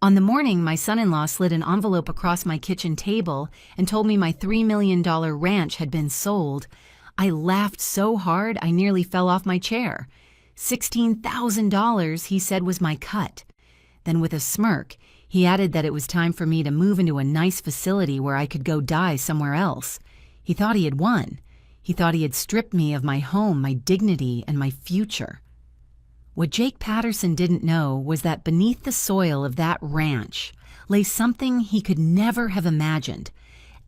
On the morning, my son-in-law slid an envelope across my kitchen table and told me my $3 million ranch had been sold. I laughed so hard I nearly fell off my chair. $16,000, he said, was my cut. Then with a smirk, he added that it was time for me to move into a nice facility where I could go die somewhere else. He thought he had won. He thought he had stripped me of my home, my dignity, and my future. What Jake Patterson didn't know was that beneath the soil of that ranch lay something he could never have imagined,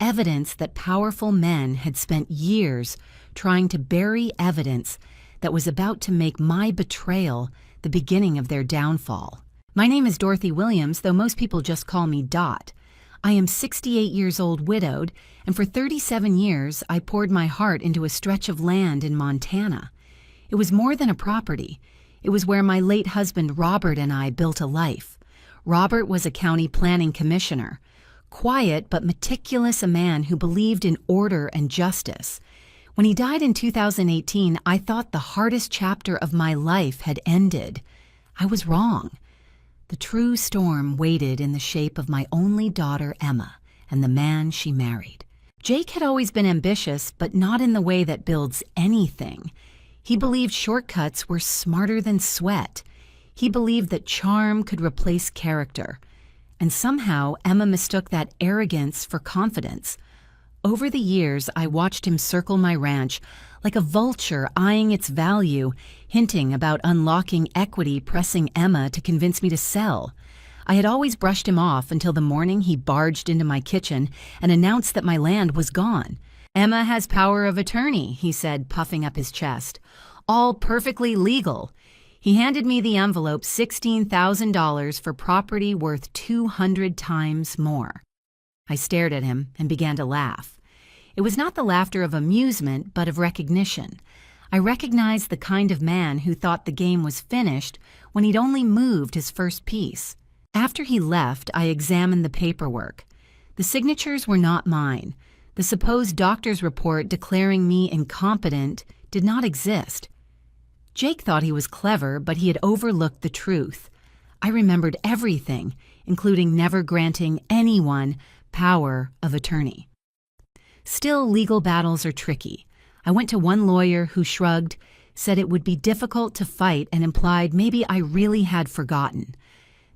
evidence that powerful men had spent years trying to bury evidence that was about to make my betrayal the beginning of their downfall. My name is Dorothy Williams, though most people just call me Dot. I am 68 years old, widowed, and for 37 years I poured my heart into a stretch of land in Montana. It was more than a property. It was where my late husband Robert and I built a life. Robert was a county planning commissioner, quiet but meticulous, a man who believed in order and justice. When he died in 2018, I thought the hardest chapter of my life had ended. I was wrong. The true storm waited in the shape of my only daughter, Emma, and the man she married. Jake had always been ambitious, but not in the way that builds anything. He believed shortcuts were smarter than sweat. He believed that charm could replace character. And somehow, Emma mistook that arrogance for confidence. Over the years, I watched him circle my ranch like a vulture eyeing its value, hinting about unlocking equity, pressing Emma to convince me to sell. I had always brushed him off until the morning he barged into my kitchen and announced that my land was gone. "Emma has power of attorney," he said, puffing up his chest. "All perfectly legal." He handed me the envelope, $16,000 for property worth 200 times more. I stared at him and began to laugh. It was not the laughter of amusement, but of recognition. I recognized the kind of man who thought the game was finished when he'd only moved his first piece. After he left, I examined the paperwork. The signatures were not mine. The supposed doctor's report declaring me incompetent did not exist. Jake thought he was clever, but he had overlooked the truth. I remembered everything, including never granting anyone power of attorney. Still, legal battles are tricky. I went to one lawyer who shrugged, said it would be difficult to fight, and implied maybe I really had forgotten.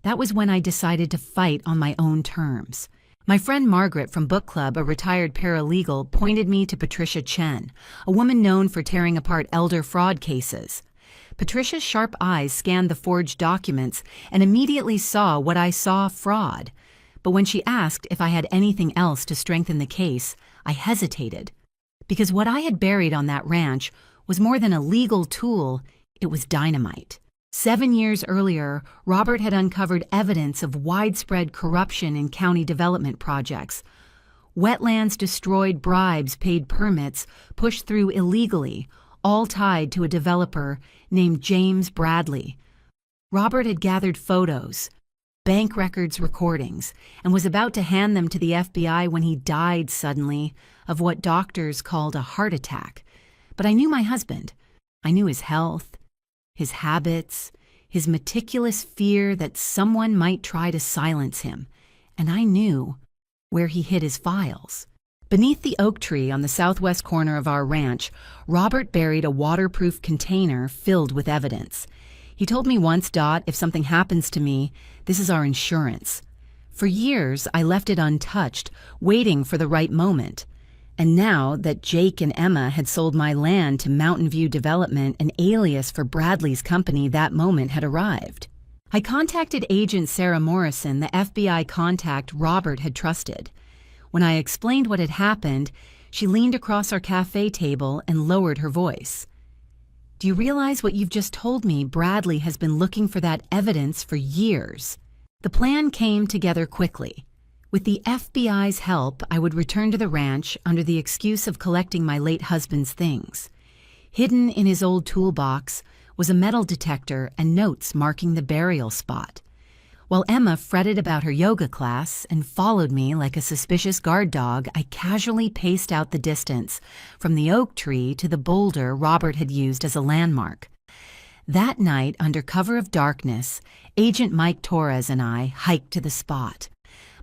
That was when I decided to fight on my own terms. My friend Margaret from book club, a retired paralegal, pointed me to Patricia Chen, a woman known for tearing apart elder fraud cases. Patricia's sharp eyes scanned the forged documents and immediately saw what I saw: fraud. But when she asked if I had anything else to strengthen the case, I hesitated. Because what I had buried on that ranch was more than a legal tool, it was dynamite. 7 years earlier, Robert had uncovered evidence of widespread corruption in county development projects. Wetlands destroyed, bribes paid, permits pushed through illegally, all tied to a developer named James Bradley. Robert had gathered photos, bank records, recordings, and was about to hand them to the FBI when he died suddenly of what doctors called a heart attack. But I knew my husband. I knew his health, his habits, his meticulous fear that someone might try to silence him, and I knew where he hid his files. Beneath the oak tree on the southwest corner of our ranch, Robert buried a waterproof container filled with evidence. He told me once, "Dot, if something happens to me, this is our insurance." For years, I left it untouched, waiting for the right moment. And now that Jake and Emma had sold my land to Mountain View Development, an alias for Bradley's company, that moment had arrived. I contacted Agent Sarah Morrison, the FBI contact Robert had trusted. When I explained what had happened, she leaned across our cafe table and lowered her voice. "Do you realize what you've just told me? Bradley has been looking for that evidence for years." The plan came together quickly. With the FBI's help, I would return to the ranch under the excuse of collecting my late husband's things. Hidden in his old toolbox was a metal detector and notes marking the burial spot. While Emma fretted about her yoga class and followed me like a suspicious guard dog, I casually paced out the distance from the oak tree to the boulder Robert had used as a landmark. That night, under cover of darkness, Agent Mike Torres and I hiked to the spot.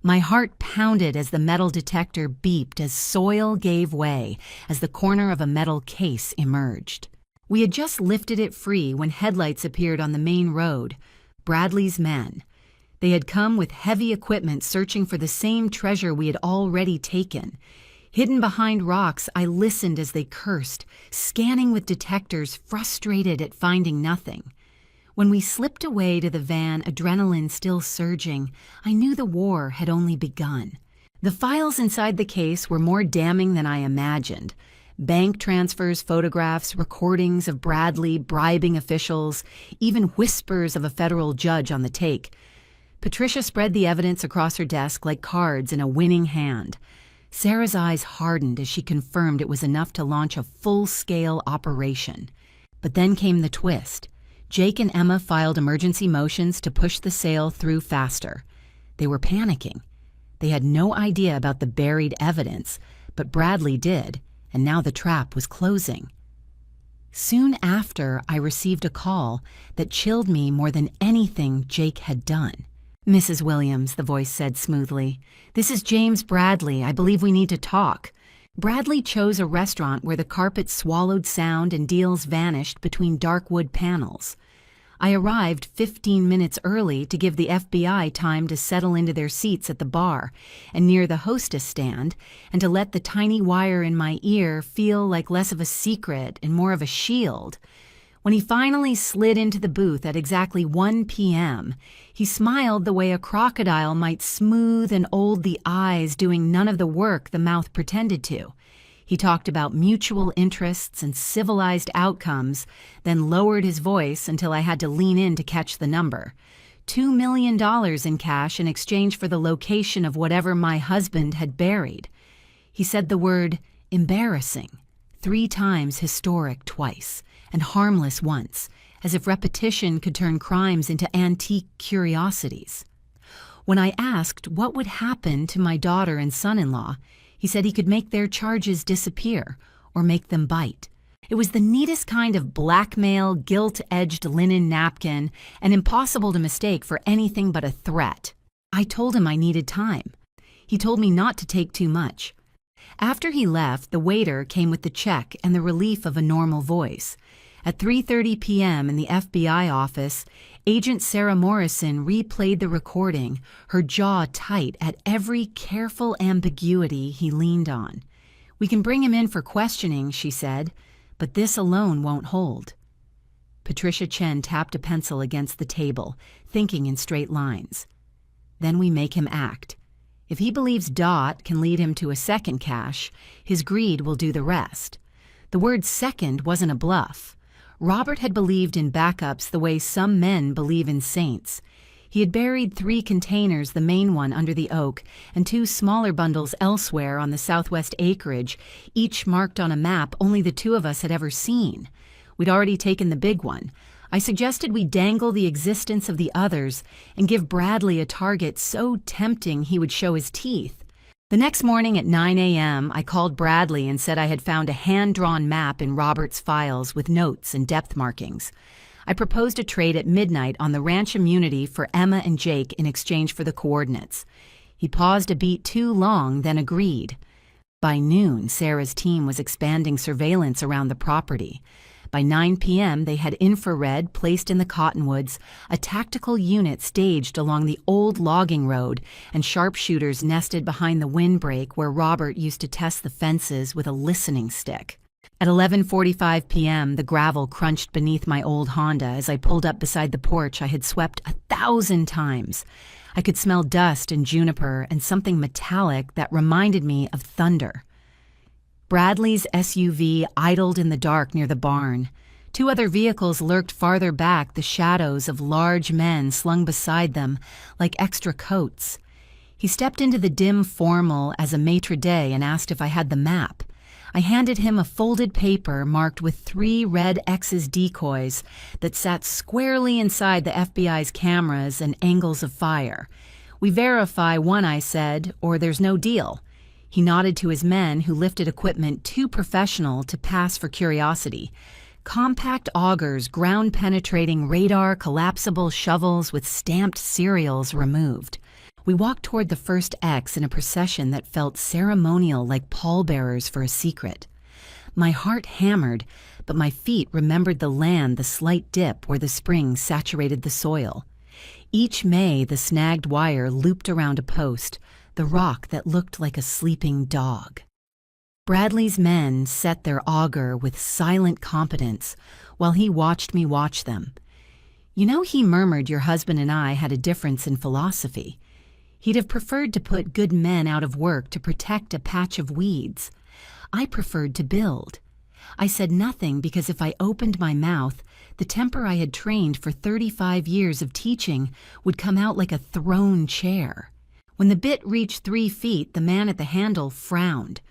My heart pounded as the metal detector beeped as soil gave way as the corner of a metal case emerged. We had just lifted it free when headlights appeared on the main road. Bradley's men. They had come with heavy equipment searching for the same treasure we had already taken. Hidden behind rocks, I listened as they cursed, scanning with detectors, frustrated at finding nothing. When we slipped away to the van, adrenaline still surging, I knew the war had only begun. The files inside the case were more damning than I imagined. Bank transfers, photographs, recordings of Bradley bribing officials, even whispers of a federal judge on the take. Patricia spread the evidence across her desk like cards in a winning hand. Sarah's eyes hardened as she confirmed it was enough to launch a full-scale operation. But then came the twist. Jake and Emma filed emergency motions to push the sale through faster. They were panicking. They had no idea about the buried evidence, but Bradley did, and now the trap was closing. Soon after, I received a call that chilled me more than anything Jake had done. "Mrs. Williams," the voice said smoothly, "this is James Bradley. I believe we need to talk." Bradley chose a restaurant where the carpet swallowed sound and deals vanished between dark wood panels. I arrived 15 minutes early to give the FBI time to settle into their seats at the bar and near the hostess stand, and to let the tiny wire in my ear feel like less of a secret and more of a shield. When he finally slid into the booth at exactly 1 p.m., he smiled the way a crocodile might smooth and old the eyes, doing none of the work the mouth pretended to. He talked about mutual interests and civilized outcomes, then lowered his voice until I had to lean in to catch the number. $2 million in cash in exchange for the location of whatever my husband had buried. He said the word embarrassing 3 times, historic twice, and harmless once, as if repetition could turn crimes into antique curiosities. When I asked what would happen to my daughter and son-in-law, he said he could make their charges disappear or make them bite. It was the neatest kind of blackmail, gilt-edged linen napkin, and impossible to mistake for anything but a threat. I told him I needed time. He told me not to take too much. After he left, the waiter came with the check and the relief of a normal voice. At 3:30 p.m. in the FBI office, Agent Sarah Morrison replayed the recording, her jaw tight at every careful ambiguity he leaned on. "We can bring him in for questioning," she said, "but this alone won't hold." Patricia Chen tapped a pencil against the table, thinking in straight lines. "Then we make him act. If he believes Dot can lead him to a second cache, his greed will do the rest." The word second wasn't a bluff. Robert had believed in backups the way some men believe in saints. He had buried 3 containers, the main one under the oak, and 2 smaller bundles elsewhere on the southwest acreage, each marked on a map only the 2 of us had ever seen. We'd already taken the big one. I suggested we dangle the existence of the others and give Bradley a target so tempting he would show his teeth. The next morning at 9 a.m., I called Bradley and said I had found a hand-drawn map in Robert's files with notes and depth markings. I proposed a trade at midnight on the ranch immunity for Emma and Jake in exchange for the coordinates. He paused a beat too long, then agreed. By noon, Sarah's team was expanding surveillance around the property. By 9 p.m., they had infrared placed in the cottonwoods, a tactical unit staged along the old logging road, and sharpshooters nested behind the windbreak where Robert used to test the fences with a listening stick. At 11:45 p.m., the gravel crunched beneath my old Honda as I pulled up beside the porch I had swept 1,000 times. I could smell dust and juniper and something metallic that reminded me of thunder. Bradley's SUV idled in the dark near the barn. 2 other vehicles lurked farther back, the shadows of large men slung beside them like extra coats. He stepped into the dim formal as a maitre d' and asked if I had the map. I handed him a folded paper marked with 3 red X's decoys that sat squarely inside the FBI's cameras and angles of fire. "We verify one," I said, "or there's no deal." He nodded to his men, who lifted equipment too professional to pass for curiosity. Compact augers, ground-penetrating radar, collapsible shovels with stamped serials removed. We walked toward the first X in a procession that felt ceremonial, like pallbearers for a secret. My heart hammered, but my feet remembered the land, the slight dip where the spring saturated the soil. Each May, the snagged wire looped around a post, the rock that looked like a sleeping dog. Bradley's men set their auger with silent competence while he watched me watch them. You know, he murmured your husband and I had a difference in philosophy. He'd have preferred to put good men out of work to protect a patch of weeds. I preferred to build. I said nothing because if I opened my mouth, the temper I had trained for 35 years of teaching would come out like a thrown chair. When the bit reached 3 feet, the man at the handle frowned.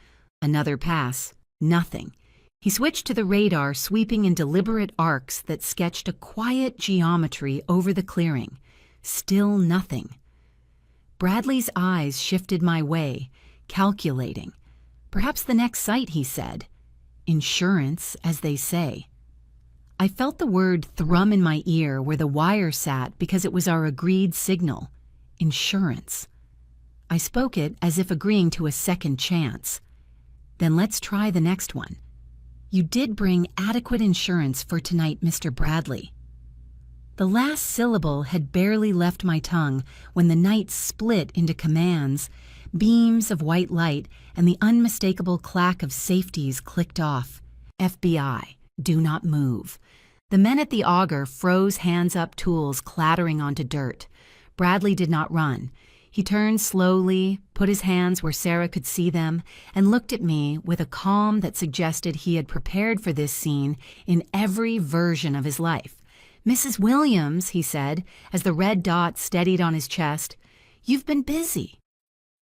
Another pass. Nothing. He switched to the radar, sweeping in deliberate arcs that sketched a quiet geometry over the clearing. Still nothing. Bradley's eyes shifted my way, calculating. Perhaps the next site, he said. Insurance, as they say. I felt the word thrum in my ear where the wire sat because it was our agreed signal. Insurance. I spoke it as if agreeing to a second chance. Then let's try the next one. You did bring adequate insurance for tonight, Mr. Bradley. The last syllable had barely left my tongue when the night split into commands, beams of white light, and the unmistakable clack of safeties clicked off. FBI, do not move. The men at the auger froze, hands up, tools clattering onto dirt. Bradley did not run. He turned slowly, put his hands where Sarah could see them, and looked at me with a calm that suggested he had prepared for this scene in every version of his life. Mrs. Williams, he said, as the red dot steadied on his chest, you've been busy.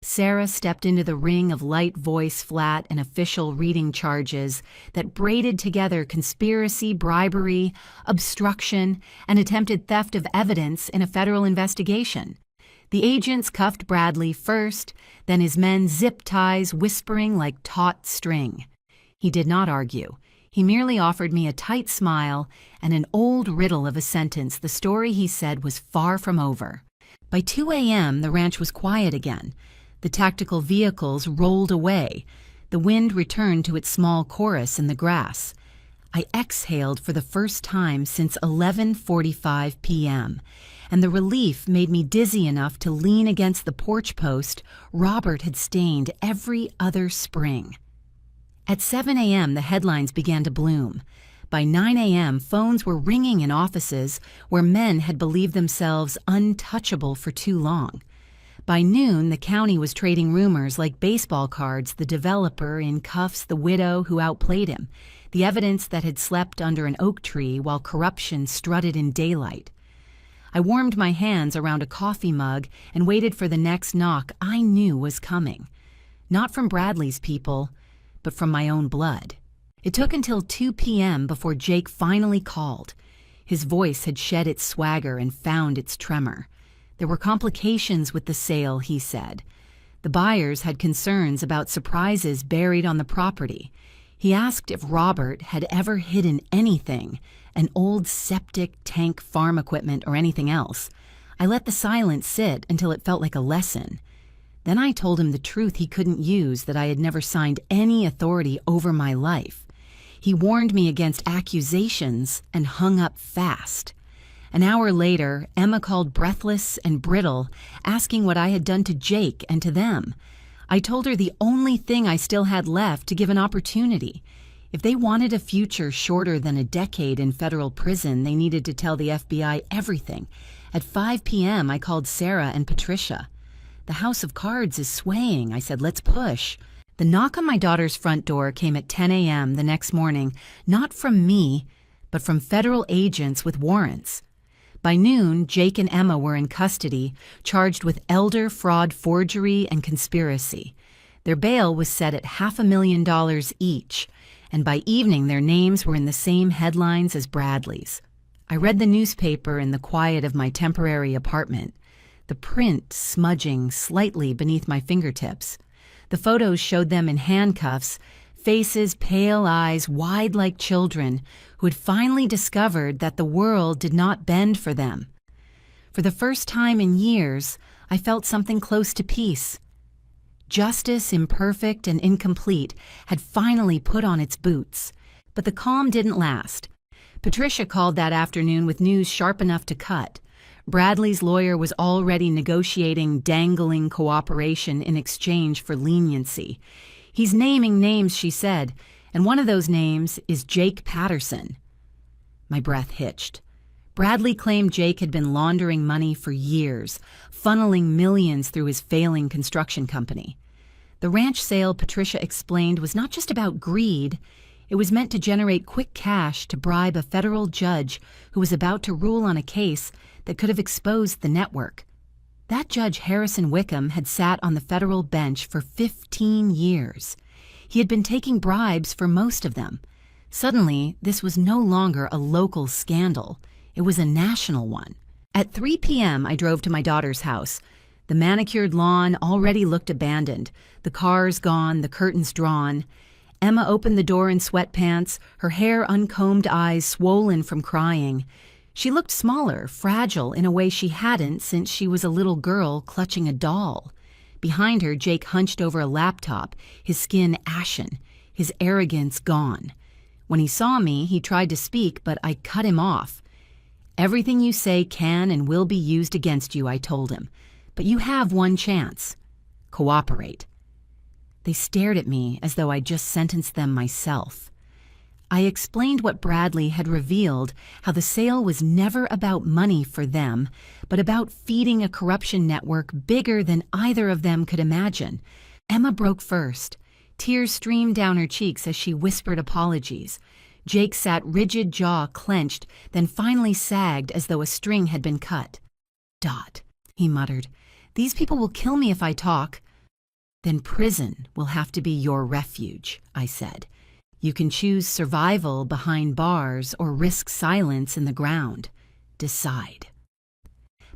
Sarah stepped into the ring of light voice flat and official reading charges that braided together conspiracy, bribery, obstruction, and attempted theft of evidence in a federal investigation. The agents cuffed Bradley first, then his men zip ties whispering like taut string. He did not argue. He merely offered me a tight smile and an old riddle of a sentence the story he said was far from over. By 2 a.m., the ranch was quiet again. The tactical vehicles rolled away. The wind returned to its small chorus in the grass. I exhaled for the first time since 11:45 p.m., and the relief made me dizzy enough to lean against the porch post Robert had stained every other spring. At 7 a.m., the headlines began to bloom. By 9 a.m., phones were ringing in offices where men had believed themselves untouchable for too long. By noon, the county was trading rumors like baseball cards, the developer in cuffs, the widow who outplayed him, the evidence that had slept under an oak tree while corruption strutted in daylight. I warmed my hands around a coffee mug and waited for the next knock I knew was coming. Not from Bradley's people, but from my own blood. It took until 2 p.m. before Jake finally called. His voice had shed its swagger and found its tremor. There were complications with the sale, he said. The buyers had concerns about surprises buried on the property. He asked if Robert had ever hidden anything, an old septic tank, farm equipment, or anything else. I let the silence sit until it felt like a lesson. Then I told him the truth he couldn't use, that I had never signed any authority over my life. He warned me against accusations and hung up fast. An hour later, Emma called breathless and brittle, asking what I had done to Jake and to them. I told her the only thing I still had left to give an opportunity. If they wanted a future shorter than a decade in federal prison, they needed to tell the FBI everything. At 5 p.m., I called Sarah and Patricia. The house of cards is swaying. I said, let's push. The knock on my daughter's front door came at 10 a.m. the next morning, not from me, but from federal agents with warrants. By noon, Jake and Emma were in custody, charged with elder fraud, forgery, and conspiracy. Their bail was set at $500,000 each, and by evening their names were in the same headlines as Bradley's. I read the newspaper in the quiet of my temporary apartment, the print smudging slightly beneath my fingertips. The photos showed them in handcuffs, Faces, pale eyes, wide like children, who had finally discovered that the world did not bend for them. For the first time in years, I felt something close to peace. Justice, imperfect and incomplete, had finally put on its boots. But the calm didn't last. Patricia called that afternoon with news sharp enough to cut. Bradley's lawyer was already negotiating dangling cooperation in exchange for leniency. He's naming names, she said, and one of those names is Jake Patterson. My breath hitched. Bradley claimed Jake had been laundering money for years, funneling millions through his failing construction company. The ranch sale, Patricia explained, was not just about greed. It was meant to generate quick cash to bribe a federal judge who was about to rule on a case that could have exposed the network. That judge, Harrison Wickham, had sat on the federal bench for 15 years. He had been taking bribes for most of them. Suddenly, this was no longer a local scandal. It was a national one. At 3 p.m., I drove to my daughter's house. The manicured lawn already looked abandoned, the cars gone, the curtains drawn. Emma opened the door in sweatpants, her hair uncombed, eyes swollen from crying. She looked smaller, fragile in a way she hadn't since she was a little girl clutching a doll. Behind her, Jake hunched over a laptop, his skin ashen, his arrogance gone. When he saw me, he tried to speak, but I cut him off. "Everything you say can and will be used against you," I told him. "But you have one chance. Cooperate." They stared at me as though I'd just sentenced them myself. I explained what Bradley had revealed, how the sale was never about money for them, but about feeding a corruption network bigger than either of them could imagine. Emma broke first. Tears streamed down her cheeks as she whispered apologies. Jake sat rigid, jaw clenched, then finally sagged as though a string had been cut. "Dot," he muttered, "these people will kill me if I talk." "Then prison will have to be your refuge," I said. "You can choose survival behind bars or risk silence in the ground. Decide."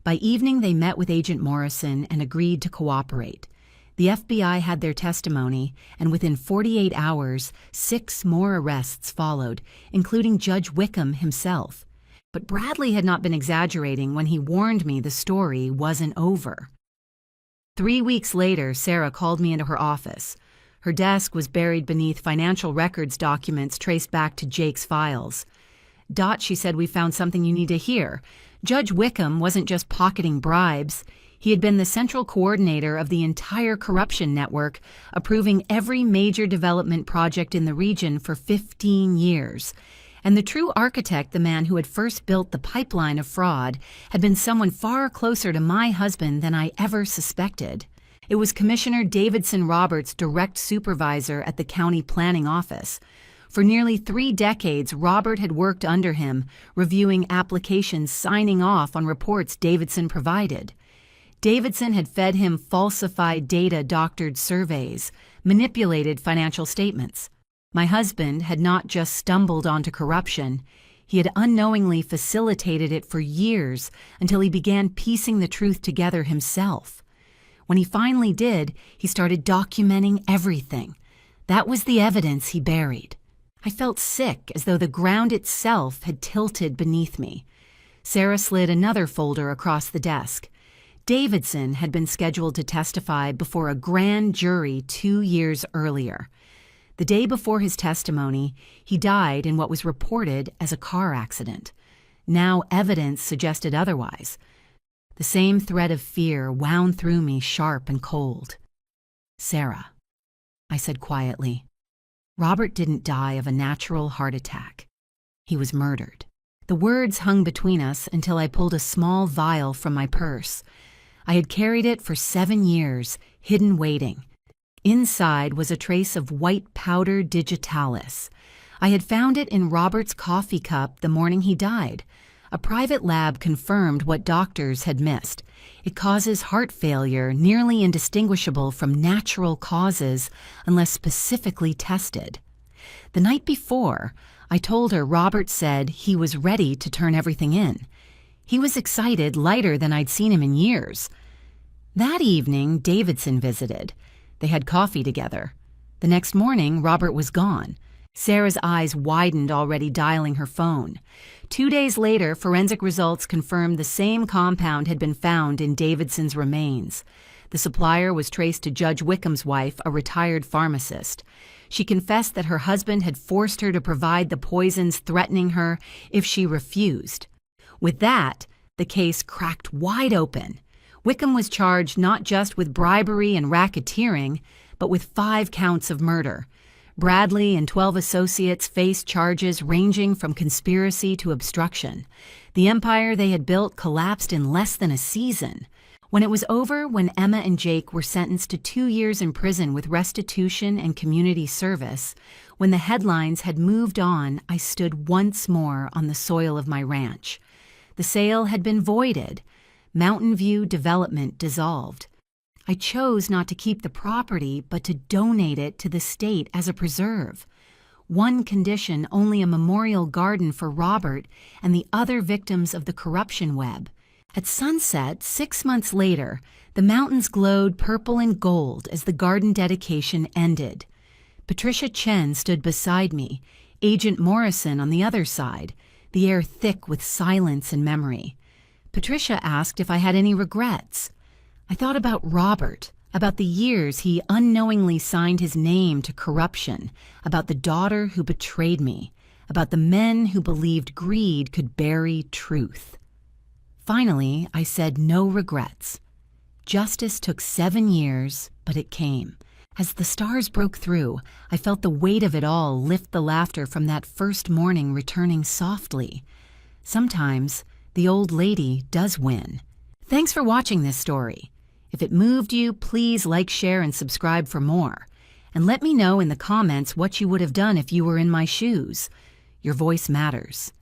By evening, they met with Agent Morrison and agreed to cooperate. The FBI had their testimony, and within 48 hours, 6 more arrests followed, including Judge Wickham himself. But Bradley had not been exaggerating when he warned me the story wasn't over. 3 weeks later, Sarah called me into her office. Her desk was buried beneath financial records documents traced back to Jake's files. "Dot," she said, "we found something you need to hear. Judge Wickham wasn't just pocketing bribes. He had been the central coordinator of the entire corruption network, approving every major development project in the region for 15 years. And the true architect, the man who had first built the pipeline of fraud, had been someone far closer to my husband than I ever suspected. It was Commissioner Davidson Roberts' direct supervisor at the county planning office. For nearly 3 decades, Robert had worked under him, reviewing applications, signing off on reports Davidson provided. Davidson had fed him falsified data, doctored surveys, manipulated financial statements. My husband had not just stumbled onto corruption. He had unknowingly facilitated it for years until he began piecing the truth together himself. When he finally did, he started documenting everything. That was the evidence he buried. I felt sick, as though the ground itself had tilted beneath me. Sarah slid another folder across the desk. Davidson had been scheduled to testify before a grand jury 2 years earlier. The day before his testimony, he died in what was reported as a car accident. Now evidence suggested otherwise. The same thread of fear wound through me, sharp and cold. "Sarah," I said quietly, "Robert didn't die of a natural heart attack. He was murdered." The words hung between us until I pulled a small vial from my purse. I had carried it for 7 years, hidden waiting. Inside was a trace of white powder digitalis. I had found it in Robert's coffee cup the morning he died. A private lab confirmed what doctors had missed. It causes heart failure nearly indistinguishable from natural causes unless specifically tested. The night before, I told her Robert said he was ready to turn everything in. He was excited, lighter than I'd seen him in years. That evening, Davidson visited. They had coffee together. The next morning, Robert was gone. Sarah's eyes widened, already dialing her phone. 2 days later, forensic results confirmed the same compound had been found in Davidson's remains. The supplier was traced to Judge Wickham's wife, a retired pharmacist. She confessed that her husband had forced her to provide the poisons, threatening her if she refused. With that, the case cracked wide open. Wickham was charged not just with bribery and racketeering, but with 5 counts of murder. Bradley and 12 associates faced charges ranging from conspiracy to obstruction. The empire they had built collapsed in less than a season. When it was over, when Emma and Jake were sentenced to 2 years in prison with restitution and community service, when the headlines had moved on, I stood once more on the soil of my ranch. The sale had been voided. Mountain View Development dissolved. I chose not to keep the property, but to donate it to the state as a preserve. One condition, only a memorial garden for Robert and the other victims of the corruption web. At sunset, 6 months later, the mountains glowed purple and gold as the garden dedication ended. Patricia Chen stood beside me, Agent Morrison on the other side, the air thick with silence and memory. Patricia asked if I had any regrets. I thought about Robert, about the years he unknowingly signed his name to corruption, about the daughter who betrayed me, about the men who believed greed could bury truth. Finally, I said no regrets. Justice took 7 years, but it came. As the stars broke through, I felt the weight of it all lift the laughter from that first morning returning softly. Sometimes, the old lady does win. Thanks for watching this story. If it moved you, please like, share, and subscribe for more. And let me know in the comments what you would have done if you were in my shoes. Your voice matters.